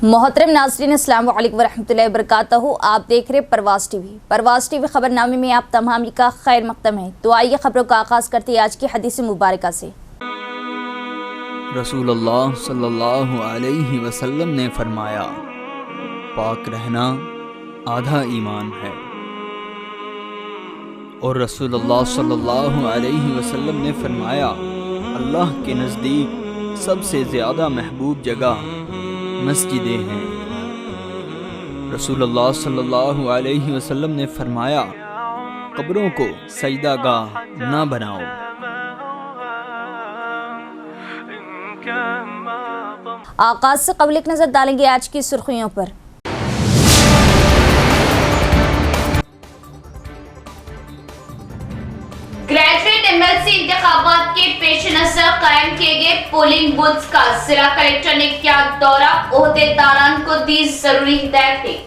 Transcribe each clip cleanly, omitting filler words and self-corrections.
मोहतरम नाज़रीन, अस्सलाम वालेकुम वरहमतुल्लाहि वबरकातुहू। आप देख रहे परवाज़ टीवी खबरनामे में आप तमाम का खैर मक़दम है। तो आइए खबरों का आगाज़ करते हैं आज की हदीस मुबारका से। रसूलुल्लाह सल्लल्लाहु अलैहि वसल्लम ने फरमाया, पाक रहना आधा ईमान है। और रसूलुल्लाह सल्लल्लाहु अलैहि वसल्लम ने फरमाया, अल्लाह के नज़दीक सबसे ज़्यादा महबूब जगह मस्जिदें हैं। रसूलुल्लाह सल्लल्लाहु अलैहि वसल्लम ने फरमाया, कब्रों को सजदागाह ना बनाओ। आगाज़ से क़ब्ल एक नज़र डालेंगे आज की सुर्खियों पर। ग्रेजुएट एमएलसी इंतखाबात के पेश नज़र कायम किए गए पोलिंग बूथ्स का जिला कलेक्टर ने किया दौरा, ओहदेदारान को दी जरूरी हिदायतें।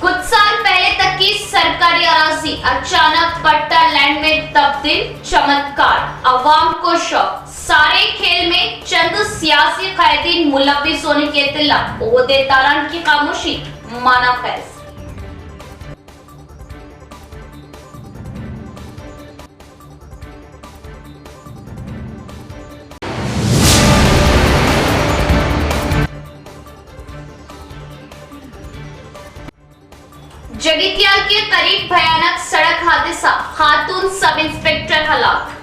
कुछ साल पहले तक की सरकारी अराजी अचानक पट्टा लैंड में तब्दील, चमत्कार, अवाम को शौक। सारे खेल में चंद सियासी कैदीन मुलव्विस होने की इत्तला, ओहदेदारान की खामोशी माना फैज। जगित्याल के करीब भयानक सड़क हादसा, खातून सब इंस्पेक्टर हलाक।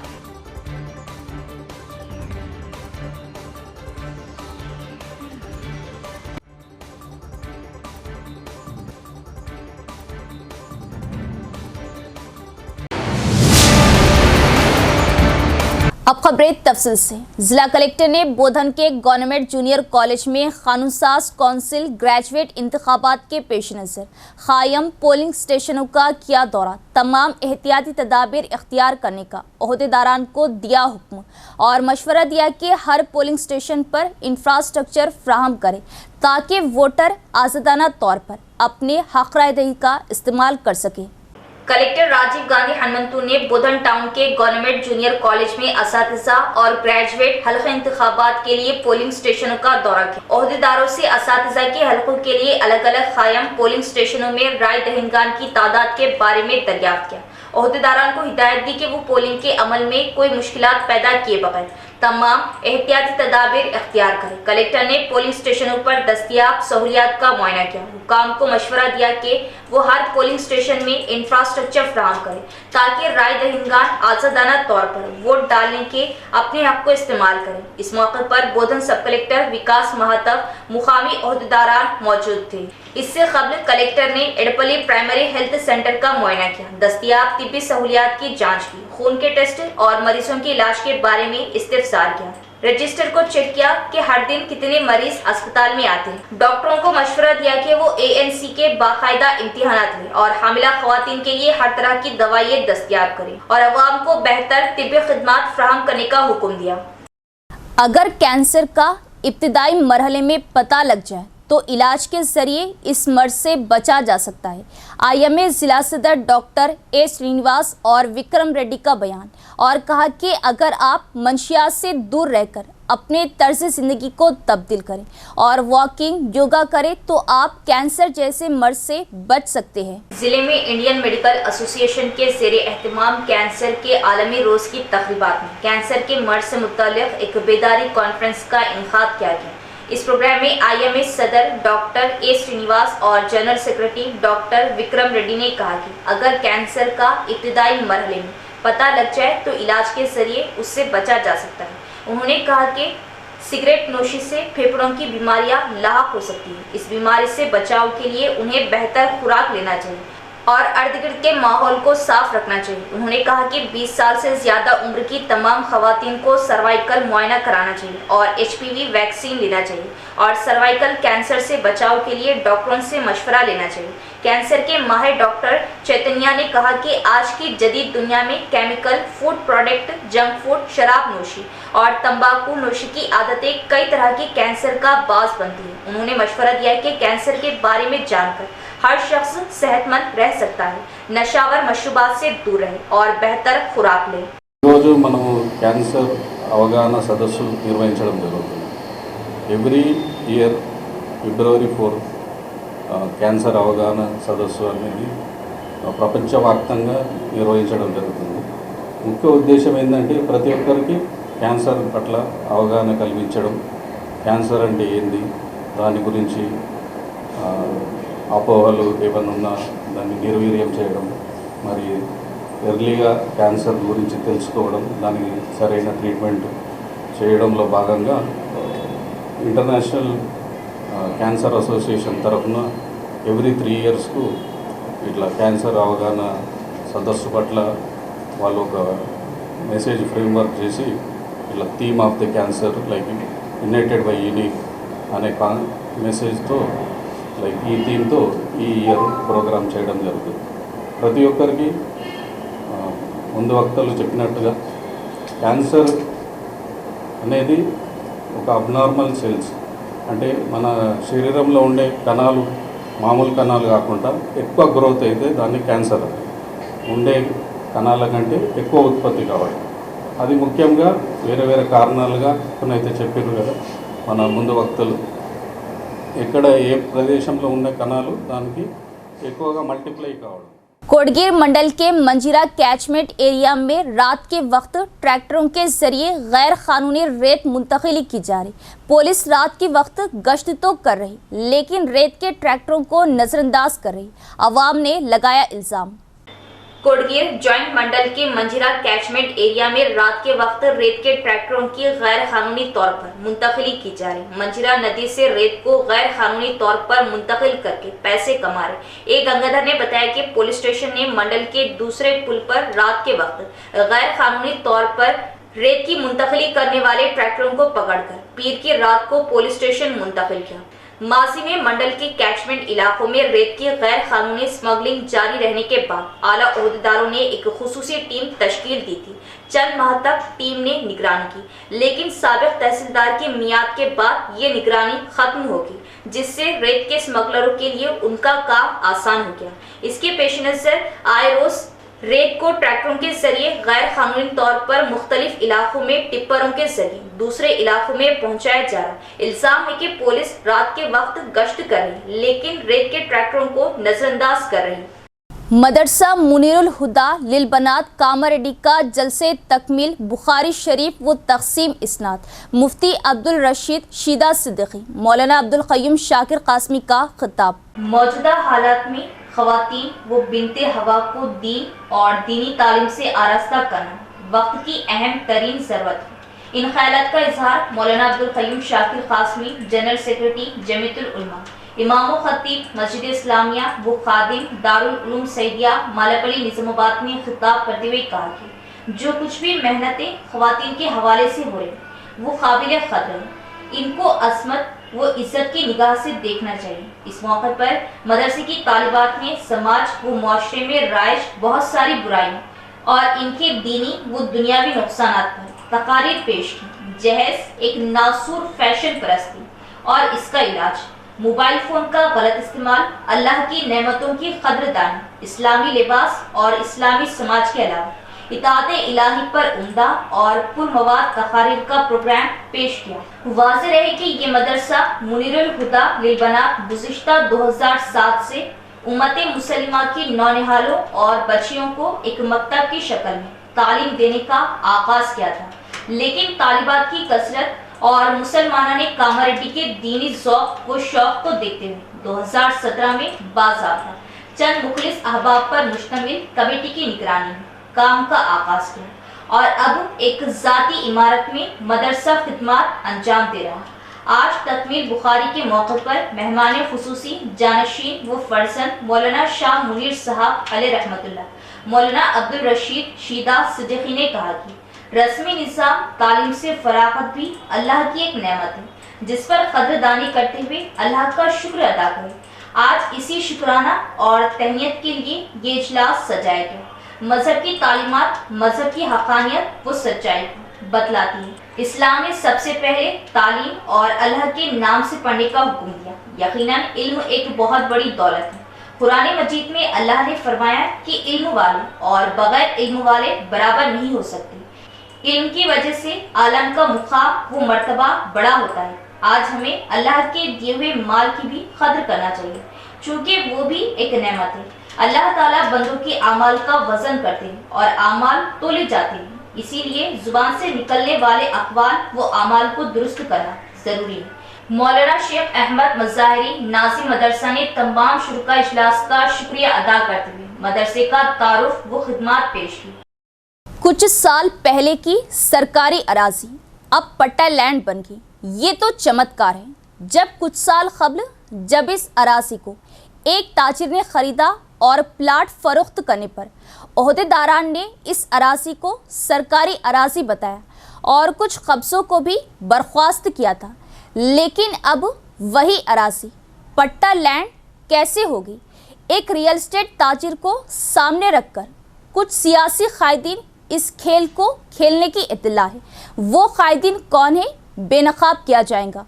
अब खबरें तफसील से। जिला कलेक्टर ने बोधन के गवर्नमेंट जूनियर कॉलेज में कानूनसाज काउंसिल ग्रेजुएट इंतखाबात के पेश नज़र कायम पोलिंग स्टेशनों का किया दौरा, तमाम एहतियाती तदाबीर इख्तियार करने का ओहदेदारान को दिया हुक्म और मशवरा दिया कि हर पोलिंग स्टेशन पर इंफ्रास्ट्रक्चर फ्राहम करें ताकि वोटर आज़ादाना तौर पर अपने हक़ राय दही का इस्तेमाल कर सकें। कलेक्टर राजीव गांधी हनुमंतु ने बोधन टाउन के गवर्नमेंट जूनियर कॉलेज में असातिज़ा और ग्रेजुएट हल्के इंतखाबात के लिए पोलिंग स्टेशनों का दौरा किया। ओहदेदारों से असातिज़ा के हल्कों के लिए अलग अलग कायम पोलिंग स्टेशनों में राय दहिंदगान की तादाद के बारे में दरियाफ्त किया। ओहदेदारान को हिदायत दी कि वो पोलिंग के अमल में कोई मुश्किलात पैदा किए बगैर तमाम एहतियाती तदाबीर इख्तियार करें। कलेक्टर ने पोलिंग स्टेशनों पर दस्तयाब सहूलियात का मुआयना किया। हुकाम को मशवरा दिया कि वो हर पोलिंग स्टेशन में इंफ्रास्ट्रक्चर फ्राहम करें ताकि राय दहिंदगान आज़ादाना तौर पर वोट डालने के अपने हक को इस्तेमाल करें। इस मौके पर बोधन सब कलेक्टर विकास महातव मुकामी ओहदेदारान मौजूद थे। इससे कबल कलेक्टर ने एडपली प्राइमरी हेल्थ सेंटर का मुआयना किया, दस्तयाब तिब्बी सहूलियात की जाँच की, खून के टेस्ट और मरीजों के इलाज के बारे में इस्तिफसार किया, रजिस्टर को चेक किया कि हर दिन कितने मरीज अस्पताल में आते हैं। डॉक्टरों को मशवरा दिया कि वो ANC के बाकायदा इम्तिहानात लें और हामिला खवातीन के लिए हर तरह की दवाइयाँ दस्तयाब करें और अवाम को बेहतर तिब्बी खिदमात फ्राहम करने का हुक्म दिया। अगर कैंसर का इब्तिदाई मरहले में पता लग जाए तो इलाज के जरिए इस मर्ज से बचा जा सकता है। IMA जिला सदर डॉक्टर A श्रीनिवास और विक्रम रेड्डी का बयान, और कहा कि अगर आप मंशियात से दूर रहकर अपने तर्ज ज़िंदगी को तब्दील करें और वॉकिंग योगा करें तो आप कैंसर जैसे मर्ज से बच सकते हैं। जिले में इंडियन मेडिकल एसोसिएशन के ज़ेरे एहतमाम कैंसर के आलमी रोज़ की तकरीबात में कैंसर के मर्ज से मुताल्लिक़ एक बेदारी कॉन्फ्रेंस का इनेकाद किया गया। इस प्रोग्राम में IMA सदर डॉक्टर A श्रीनिवास और general secretary doctor Vikram Reddy ने कहा कि अगर कैंसर का इब्तिदाई मरहले में पता लग जाए तो इलाज के जरिए उससे बचा जा सकता है। उन्होंने कहा कि सिगरेट नोशी से फेफड़ों की बीमारियां लाक हो सकती है। इस बीमारी से बचाव के लिए उन्हें बेहतर खुराक लेना चाहिए। और अर्द गिर्द के माहौल को साफ रखना चाहिए। उन्होंने कहा कि 20 साल से ज़्यादा उम्र की तमाम खवातीन को सर्वाइकल मुआयना कराना चाहिए और HPV वैक्सीन लेना चाहिए और सर्वाइकल कैंसर से बचाव के लिए डॉक्टरों से मशवरा लेना चाहिए। कैंसर के माहिर डॉक्टर चैतन्या ने कहा कि आज की जदीद दुनिया में chemical, food product, junk food, शराब नोशी और तंबाकू नोशी की आदतें कई तरह की कैंसर का बास बनती है। उन्होंने मशवरा दिया कि कैंसर के बारे में जानकर हर शख्स सेहतमंद रह सकता है, नशावर मशरूबात से दूर रहे और बेहतर खुराक ले। ఈరోజు మనము క్యాన్సర్ అవగాహన సదస్సు నిర్వహించడం జరుగుతుంది. ఎవ్రీ ఇయర్ ఫిబ్రవరి 4 క్యాన్సర్ అవగాహన సదస్సు అనేది ప్రపంచవ్యాప్తంగా నిర్వహించడం జరుగుతుంది. ముఖ్య ఉద్దేశం ఏంటంటే ప్రతి ఒక్కరికి క్యాన్సర్ పట్ల అవగాహన కల్పించడం, క్యాన్సర్ అంటే ఏంది, దాని గురించి అపోహలు ఏమైనా ఉన్నా దాన్ని నిర్వీర్యం చేయడం, మరి ఎర్లీగా క్యాన్సర్ గురించి తెలుసుకోవడం, దానికి సరైన ట్రీట్మెంట్ చేయడంలో భాగంగా ఇంటర్నేషనల్ క్యాన్సర్ అసోసియేషన్ తరఫున ఎవ్రీ 3 ఇయర్స్కు ఇట్లా క్యాన్సర్ అవగాహన సదస్సు పట్ల వాళ్ళు ఒక మెసేజ్ ఫ్రేమ్వర్క్ చేసి ఇట్లా theme of the cancer like United by unique అనే మెసేజ్తో లైక్ ఈ థీమ్తో ఈ ఇయర్ ప్రోగ్రామ్ చేయడం జరుగుతుంది. ప్రతి ఒక్కరికి ముందు వక్తలు చెప్పినట్టుగా క్యాన్సర్ అనేది ఒక అబ్నార్మల్ సెల్స్, అంటే మన శరీరంలో ఉండే కణాలు మామూలు కణాలు కాకుండా ఎక్కువ గ్రోత్ అయితే దాన్ని క్యాన్సర్, ఉండే కణాల కంటే ఎక్కువ ఉత్పత్తి కావాలి. అది ముఖ్యంగా వేరే వేరే కారణాలుగా కొన్ని అయితే చెప్పారు కదా మన ముందు వక్తలు, ఎక్కడ ఏ ప్రదేశంలో ఉన్న కణాలు దానికి ఎక్కువగా మల్టిప్లై కావడం. कोटगीर मंडल के मंजीरा कैचमेंट एरिया में रात के वक्त ट्रैक्टरों के जरिए गैर कानूनी रेत मुंतकिल की जा रही। पुलिस रात के वक्त गश्त तो कर रही लेकिन रेत के ट्रैक्टरों को नजरअंदाज कर रही। अवाम ने लगाया इल्जाम। कोटगीर जॉइंट मंडल के मंजीरा कैचमेंट एरिया में रात के वक्त रेत के ट्रैक्टरों की गैर कानूनी तौर पर मुंतकिली की जा रही। मंजीरा नदी से रेत को गैर कानूनी तौर पर मुंतकिल करके पैसे कमा रहे। एक गंगाधर ने बताया कि पुलिस स्टेशन ने मंडल के दूसरे पुल पर रात के वक्त गैर कानूनी तौर पर रेत की मुंतकिली करने वाले ट्रैक्टरों को पकड़कर पीर की रात को पुलिस स्टेशन मुंतकिल किया। माजी में मंडल के कैचमेंट इलाकों में रेत की गैर कानूनी स्मगलिंग जारी रहने के बाद आला ओहदेदारों ने एक खुसूसी टीम तश्कील दी थी। चंद माह तक टीम ने निगरानी की, लेकिन साबिक तहसीलदार की मियाद के बाद ये निगरानी खत्म होगी, जिससे रेत के स्मगलरों के लिए उनका काम आसान हो गया। इसके पेश नजर आए रोज रेत को ट्रैक्टरों के जरिए गैर कानूनी तौर पर मुख्तलिफ इलाकों में टिप्परों के जरिए दूसरे इलाकों में पहुंचाया जा रहा। इल्जाम है कि पुलिस रात के वक्त गश्त कर रही लेकिन रेत के ट्रैक्टरों को नजरअंदाज कर रही। मदरसा मुनीरुल हुदा लिलबनात कामारेड्डी का जलसे तकमील बुखारी शरीफ व तकसीम इसनाद मुफ्ती अब्दुल रशीद शीदा सिद्दीकी मौलाना अब्दुल क़य्यूम शाकिर कासमी का खिताब। मौजूदा हालात में ख़वातीन व बिनते हवा को दीन और दीनी तालीम से आरास्ता करना वक्त की अहम तरीन ज़रूरत है। इन ख्यालात का इजहार मौलाना अब्दुल क़य्यूम शाकिर कासमी जनरल सेक्रेटरी जमीयतुल उलमा इमाम खतीब मस्जिद इस्लामिया व खादिम दारुल उलूम सैदिया मालापल्ली निज़ामाबाद में खिताब करते हुए कहा कि जो कुछ भी मेहनतें ख़वातीन के हवाले से हो रही वो काबिल क़द्र है, इनको असमत वो इज्जत की निगाह से देखना चाहिए। इस मौके पर मदरसे की तालिबात ने समाज व मुआशरे में राइज बहुत सारी बुराइयां और इनके दीनी व दुनियावी नुकसानात पर तकारीर पेश की। जहेज एक नासूर फैशन परस्ती और इसका इलाज, मोबाइल फ़ोन का गलत इस्तेमाल, अल्लाह की नेमतों की कद्रदानी, इस्लामी लिबास और इस्लामी समाज के अलावा इताअत इलाही पर उम्दा और पुरमवाद तकारीर का प्रोग्राम पेश किया। वाज़ेह रहे कि ये मदरसा मुनीरुल हुदा लिलबनात गुज़िश्ता 2007 से उम्मत मुसलिमा की नौनिहालों और बच्चियों को एक मकतब की शक्ल में तालीम देने का आगाज़ किया था, लेकिन तालिबात की कसरत और मुसलमानों ने कामारेड्डी के दीनी ज़ौक़ व शौक़ को देखते हुए 2017 में बाज़ाब्ता चंद मुखलिस अहबाब पर मुश्तमिल कमेटी की निगरानी में काम का आगाज़ किया और अब एक ज़ाती इमारत में मदरसा खिदमत अंजाम दे रहा है। آج تکمیل بخاری کے موقع پر مہمان خصوصی جانشین و فرزند مولانا شاہ منیر صاحب علیہ رحمۃ اللہ مولانا عبدالرشید شیدہ صدیقی نے کہا کہ رسمی نظام تعلیم سے فراغت بھی اللہ کی ایک نعمت ہے جس پر قدردانی کرتے ہوئے اللہ کا شکر ادا کریں۔ آج اسی شکرانہ اور تہنیت کے لیے یہ اجلاس سجایا گیا۔ مذہب کی تعلیمات مذہب کی حقانیت و سچائی کو بتلاتی ہے۔ اسلام نے سب سے پہلے تعلیم اور اللہ کے نام سے پڑھنے کا حکم دیا۔ یقیناً علم ایک بہت بڑی دولت ہے۔ قرآن مجید میں اللہ نے فرمایا کہ علم والے اور بغیر علم والے برابر نہیں ہو سکتے۔ علم کی وجہ سے عالم کا مقام و مرتبہ بڑا ہوتا ہے۔ آج ہمیں اللہ کے دیے ہوئے مال کی بھی قدر کرنا چاہیے چونکہ وہ بھی ایک نعمت ہے۔ اللہ تعالیٰ بندوں کے اعمال کا وزن کرتے ہیں اور اعمال تولے جاتے ہیں، اسی لیے زبان سے نکلنے والے اقوال و اعمال کو درست کرنا ضروری ہے۔ مولانا شیخ احمد مظاہری ناظم مدرسہ نے تمام شرکاء اجلاس کا شکریہ ادا کرتے ہوئے مدرسے کا تعارف و خدمات پیش کی۔ کچھ سال پہلے کی سرکاری اراضی اب پٹا لینڈ بن گئی، یہ تو چمتکار ہے۔ جب کچھ سال قبل جب اس اراضی کو ایک تاجر نے خریدا اور پلاٹ فروخت کرنے پر عہدیداران نے اس اراضی کو سرکاری اراضی بتایا اور کچھ قبضوں کو بھی برخواست کیا تھا، لیکن اب وہی اراضی پٹا لینڈ کیسے ہوگی؟ ایک ریئل اسٹیٹ تاجر کو سامنے رکھ کر کچھ سیاسی قائدین اس کھیل کو کھیلنے کی اطلاع ہے۔ وہ قائدین کون ہیں؟ بے نقاب کیا جائے گا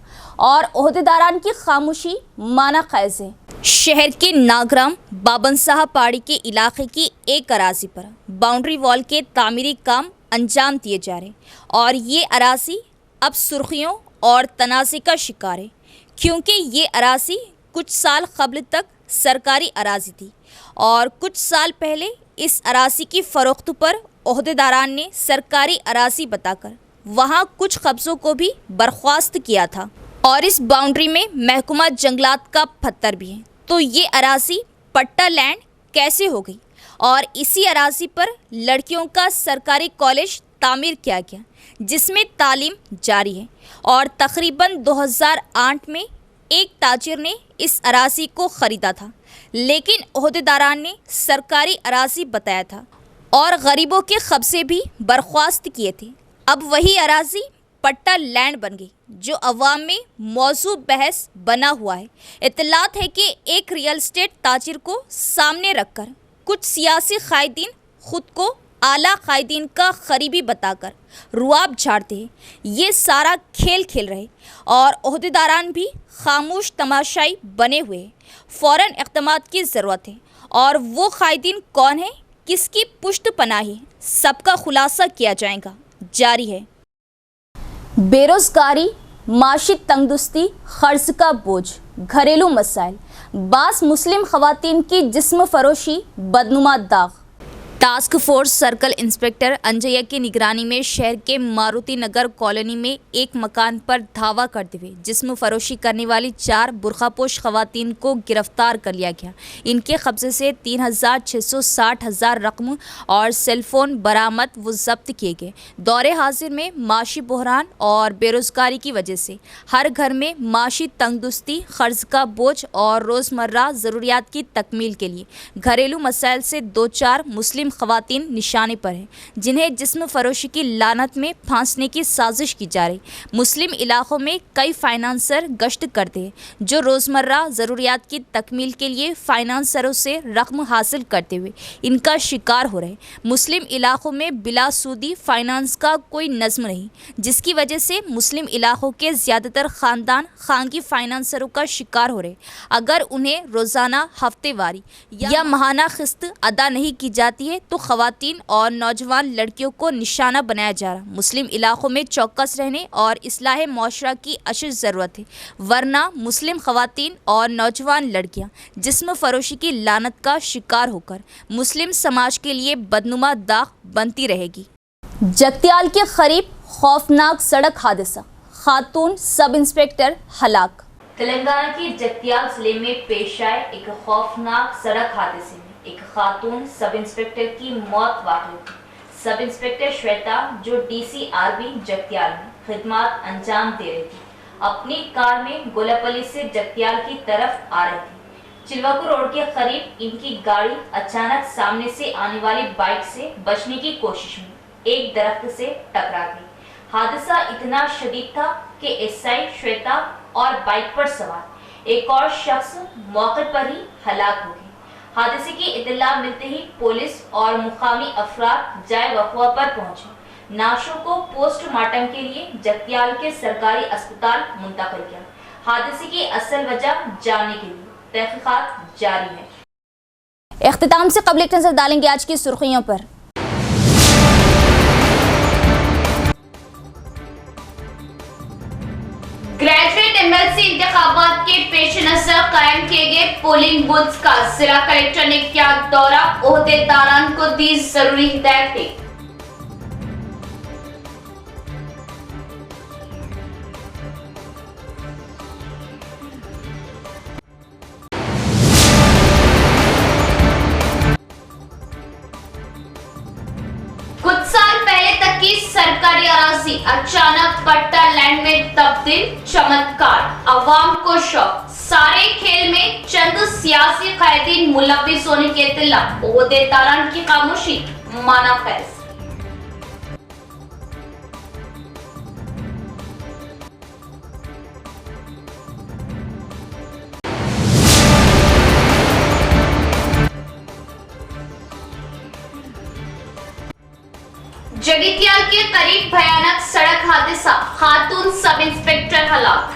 اور عہدیداران کی خاموشی معنی خیز ہے۔ شہر کے ناگرام بابن صاحب پاڑی کے علاقے کی ایک اراضی پر باؤنڈری وال کے تعمیری کام انجام دیے جا رہے ہیں اور یہ اراضی اب سرخیوں اور تنازع کا شکار ہے کیونکہ یہ اراضی کچھ سال قبل تک سرکاری اراضی تھی اور کچھ سال پہلے اس اراضی کی فروخت پر عہدیداران نے سرکاری اراضی بتا کر وہاں کچھ قبضوں کو بھی برخواست کیا تھا اور اس باؤنڈری میں محکمہ جنگلات کا پتھر بھی ہے، تو یہ اراضی پٹا لینڈ کیسے ہو گئی؟ اور اسی اراضی پر لڑکیوں کا سرکاری کالج تعمیر کیا گیا جس میں تعلیم جاری ہے اور تقریباً 2008 میں ایک تاجر نے اس اراضی کو خریدا تھا، لیکن عہدیداران نے سرکاری اراضی بتایا تھا اور غریبوں کے قبضے بھی برخواست کیے تھے۔ اب وہی اراضی پٹا لینڈ بن گئی جو عوام میں موضوع بحث بنا ہوا ہے۔ اطلاعات ہے کہ ایک ریئل اسٹیٹ تاجر کو سامنے رکھ کر کچھ سیاسی قائدین خود کو اعلیٰ قائدین کا قریبی بتا کر رواب جھاڑتے ہیں۔ یہ سارا کھیل کھیل رہے اور عہدیداران بھی خاموش تماشائی بنے ہوئے ہیں۔ فوراً اقدامات کی ضرورت ہے اور وہ قائدین کون ہیں، کس کی پشت پناہی، سب کا خلاصہ کیا جائے گا۔ جاری ہے۔ بے روزگاری، معاشی تنگدستی، قرض کا بوجھ، گھریلو مسائل، بعض مسلم خواتین کی جسم فروشی، بدنما داغ۔ ٹاسک فورس سرکل انسپکٹر انجیا کی نگرانی میں شہر کے ماروتی نگر کالونی میں ایک مکان پر دھاوا کرتے ہوئے جسم فروشی کرنے والی 4 برقع پوش خواتین کو گرفتار کر لیا گیا۔ ان کے قبضے سے 3,660,000 رقم اور سیل فون برآمد و ضبط کیے گئے۔ دور حاضر میں معاشی بحران اور بے روزگاری کی وجہ سے ہر گھر میں معاشی تنگدستی، قرض کا بوجھ اور روزمرہ ضروریات کی تکمیل کے لیے گھریلو مسائل سے 2-4 مسلم خواتین نشانے پر ہیں جنہیں جسم فروشی کی لعنت میں پھانسنے کی سازش کی جا رہی۔ مسلم علاقوں میں کئی فائنانسر گشت کرتے ہیں جو روزمرہ ضروریات کی تکمیل کے لیے فائنانسروں سے رقم حاصل کرتے ہوئے ان کا شکار ہو رہے۔ مسلم علاقوں میں بلا سودی فائنانس کا کوئی نظم نہیں جس کی وجہ سے مسلم علاقوں کے زیادہ تر خاندان خانگی فائنانسروں کا شکار ہو رہے۔ اگر انہیں روزانہ، ہفتے واری یا ماہانہ قسط ادا نہیں کی جاتی ہے تو خواتین اور نوجوان لڑکیوں کو نشانہ بنایا جا رہا۔ مسلم علاقوں میں چوکس رہنے اور اصلاح معاشرہ کی اشد ضرورت ہے، ورنہ مسلم خواتین اور نوجوان لڑکیاں جسم فروشی کی لعنت کا شکار ہو کر مسلم سماج کے لیے بدنما داغ بنتی رہے گی۔ جگتیال کے قریب خوفناک سڑک حادثہ، خاتون سب انسپکٹر ہلاک۔ تلنگانہ کی جگتیال ضلع میں پیش آئے ایک خوفناک سڑک حادثے میں ایک خاتون سب انسپکٹر کی موت واقع ہوئی۔ سب انسپکٹر شویتا جو D C R B Jagtial میں خدمات انجام دے رہی تھی، अपनी कार में गोलापल्ली से जगत्याल की तरफ आ रही थी। चिलवाकू रोड के करीब इनकी गाड़ी अचानक सामने से आने वाली बाइक से बचने की कोशिश में एक दरख्त से टकरा गई। हादसा इतना शदीद था कि एसआई श्वेता और बाइक पर सवार एक और शख्स मौके पर ही हलाक हो गए। हादसे की इत्तला मिलते ही पुलिस और मुकामी अफराद जाए वक़्वा पर पहुंचे। नाशों को पोस्टमार्टम के लिए जगत्याल के सरकारी अस्पताल मुंतकिल किया। हादसे की असल वजह जानने के लिए तहकीकात जारी है। इख्तिताम से कबल एक नजर डालेंगे आज की सुर्खियों पर। ग्रेजुएट एमएलसी इंतखाबात के पेश नजर कायम किए गए पोलिंग बूथ्स का जिला कलेक्टर ने किया दौरा, ओहदेदारान को दी जरूरी हिदायतें। कुछ साल पहले तक की सरकारी अराजी अचानक पट्टा लैंड में तब्दील, चमत्कार, अवाम को शौक। सारे खेल में चंद सियासी कैदीन मुलविस होने की इत्तला, ओहदेदारान की खामोशी माना फैज। जगित्याल के करीब भयानक सड़क हादसा, खातून सब इंस्पेक्टर हलाक।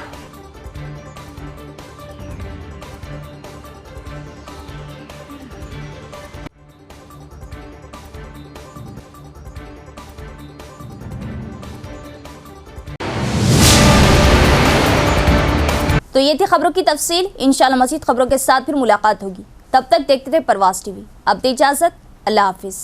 तो ये थी खबरों की तफसील। इंशाल्लाह मज़ीद खबरों के साथ फिर मुलाकात होगी। तब तक देखते रहे परवाज़ टीवी। अब दे इजाज़त, अल्लाह हाफिज़।